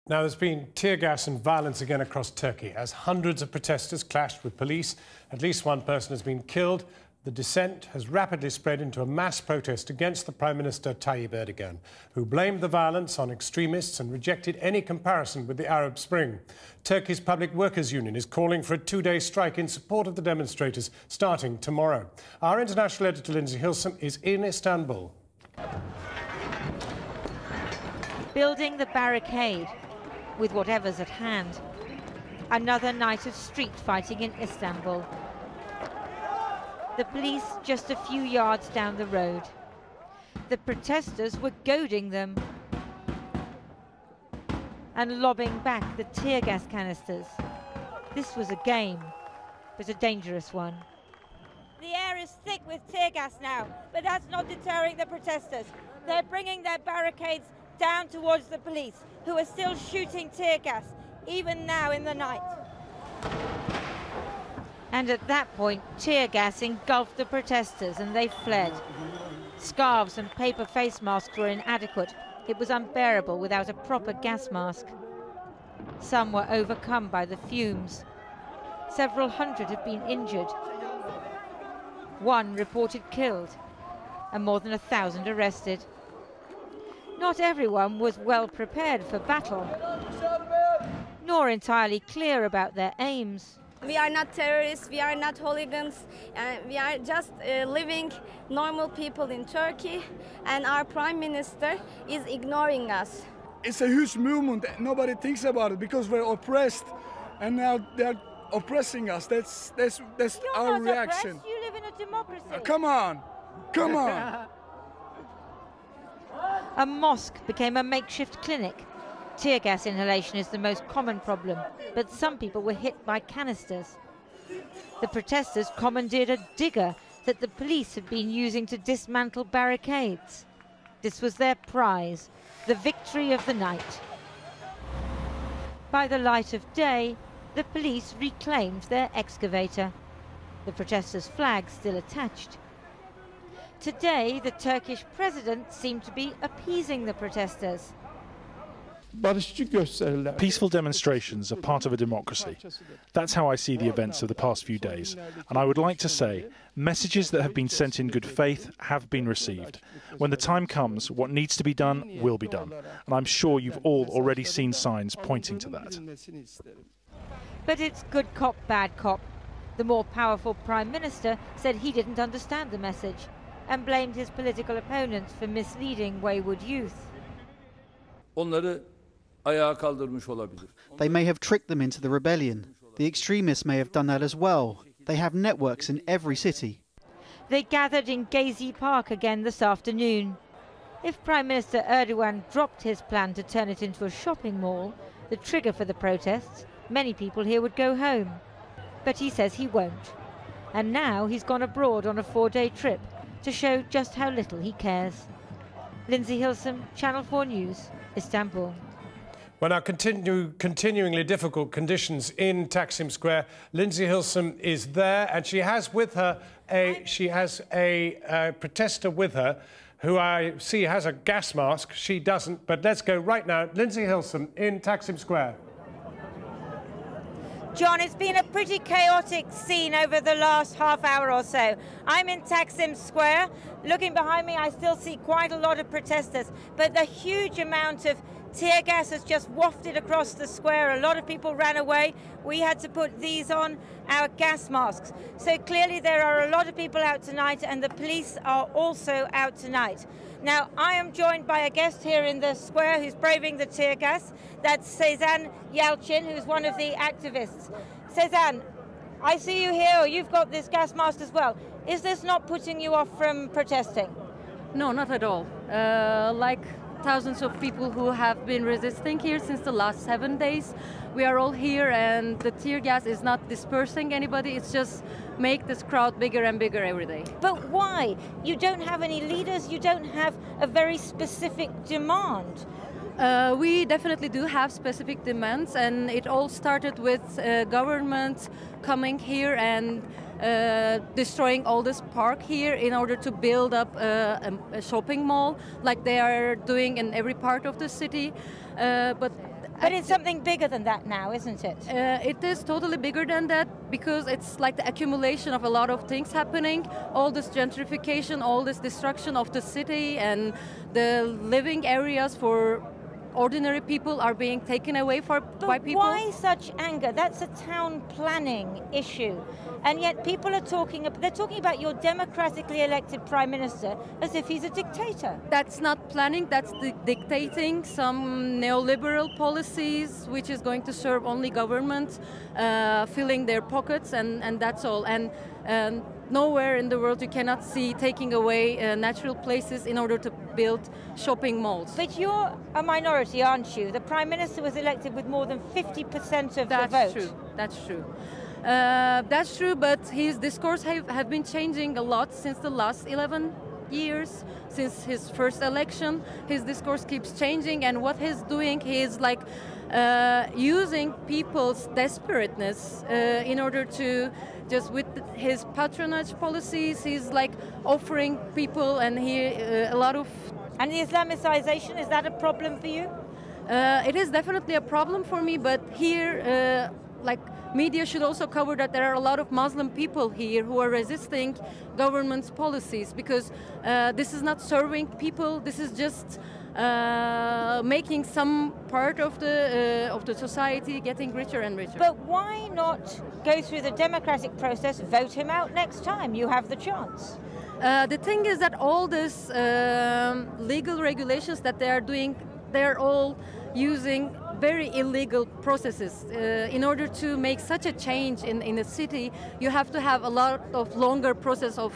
Now, there's been tear gas and violence again across Turkey as hundreds of protesters clashed with police. At least one person has been killed. The dissent has rapidly spread into a mass protest against the Prime Minister Tayyip Erdogan, who blamed the violence on extremists and rejected any comparison with the Arab Spring. Turkey's Public Workers Union is calling for a two-day strike in support of the demonstrators starting tomorrow. Our international editor, Lindsay Hilsum, is in Istanbul. Building the barricade with whatever's at hand. Another night of street fighting in Istanbul. The police just a few yards down the road. The protesters were goading them and lobbing back the tear gas canisters. This was a game, but a dangerous one. The air is thick with tear gas now, but that's not deterring the protesters. They're bringing their barricades down towards the police, who are still shooting tear gas, even now in the night. And at that point, tear gas engulfed the protesters and they fled. Scarves and paper face masks were inadequate. It was unbearable without a proper gas mask. Some were overcome by the fumes. Several hundred have been injured. One reported killed, and more than 1,000 arrested. Not everyone was well prepared for battle, nor entirely clear about their aims. We are not terrorists, we are not hooligans, we are just living normal people in Turkey, and our Prime Minister is ignoring us. It's a huge movement, nobody thinks about it because we're oppressed, and now they're oppressing us. That's our reaction. You live in a democracy. Come on, come on. A mosque became a makeshift clinic. Tear gas inhalation is the most common problem, but some people were hit by canisters. The protesters commandeered a digger that the police had been using to dismantle barricades. This was their prize, the victory of the night. By the light of day, the police reclaimed their excavator. The protesters' flag still attached. Today, the Turkish president seemed to be appeasing the protesters. Peaceful demonstrations are part of a democracy. That's how I see the events of the past few days. And I would like to say, messages that have been sent in good faith have been received. When the time comes, what needs to be done will be done. And I'm sure you've all already seen signs pointing to that. But it's good cop, bad cop. The more powerful Prime Minister said he didn't understand the message and blamed his political opponents for misleading wayward youth. They may have tricked them into the rebellion. The extremists may have done that as well. They have networks in every city. They gathered in Gezi Park again this afternoon. If Prime Minister Erdogan dropped his plan to turn it into a shopping mall, the trigger for the protests, many people here would go home. But he says he won't. And now he's gone abroad on a 4-day trip to show just how little he cares. Lindsay Hilsum, Channel 4 News, Istanbul. Well, now, continuingly difficult conditions in Taksim Square. Lindsay Hilsum is there, and she has with her a protester with her who I see has a gas mask. She doesn't, but let's go right now. Lindsay Hilsum in Taksim Square. John, it's been a pretty chaotic scene over the last half hour or so. I'm in Taksim Square. Looking behind me, I still see quite a lot of protesters, but the huge amount of tear gas has just wafted across the square. A lot of people ran away. We had to put these on, our gas masks. So clearly there are a lot of people out tonight, and the police are also out tonight. Now, I am joined by a guest here in the square who's braving the tear gas. That's Sezen Yalçın, who's one of the activists. Sezen, I see you here, or you've got this gas mask as well. Is this not putting you off from protesting? No, not at all. Like thousands of people who have been resisting here since the last 7 days, we are all here, and the tear gas is not dispersing anybody. It's just make this crowd bigger and bigger every day. But why? You don't have any leaders, you don't have a very specific demand. We definitely do have specific demands, and it all started with government coming here and destroying all this park here in order to build up a shopping mall like they are doing in every part of the city. But But it's something bigger than that now, isn't it? It is totally bigger than that because it's like the accumulation of a lot of things happening. All this gentrification, all this destruction of the city and the living areas for ordinary people are being taken away by people. Why such anger? That's a town planning issue. And yet people are they're talking about your democratically elected Prime Minister as if he's a dictator. That's not planning, that's dictating some neoliberal policies which is going to serve only government, filling their pockets, and that's all. And nowhere in the world you cannot see taking away natural places in order to build shopping malls. But you're a minority, aren't you? The Prime Minister was elected with more than 50% of the vote. That's true, that's true. That's true, but his discourse have been changing a lot since the last 11 years, since his first election. His discourse keeps changing, and what he's doing, he's like using people's desperateness in order to just with his patronage policies, he's like offering people and a lot of... And the Islamicization, is that a problem for you? It is definitely a problem for me, but here, like, media should also cover that there are a lot of Muslim people here who are resisting government's policies because this is not serving people, this is just making some part of the society getting richer and richer. But why not go through the democratic process, vote him out next time? You have the chance. The thing is that all these legal regulations that they are doing, they're all using very illegal processes. In order to make such a change in a city, you have to have a lot of longer process of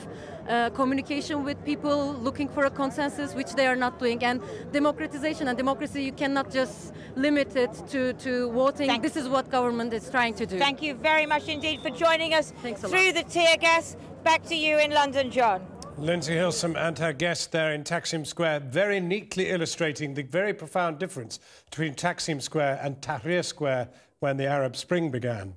communication with people, looking for a consensus, which they are not doing. And democratization and democracy, you cannot just limit it to voting. This is what government is trying to do. Thank you very much indeed for joining us through the tear gas. Back to you in London, John. Lindsay Hilsum and her guest there in Taksim Square, very neatly illustrating the very profound difference between Taksim Square and Tahrir Square when the Arab Spring began.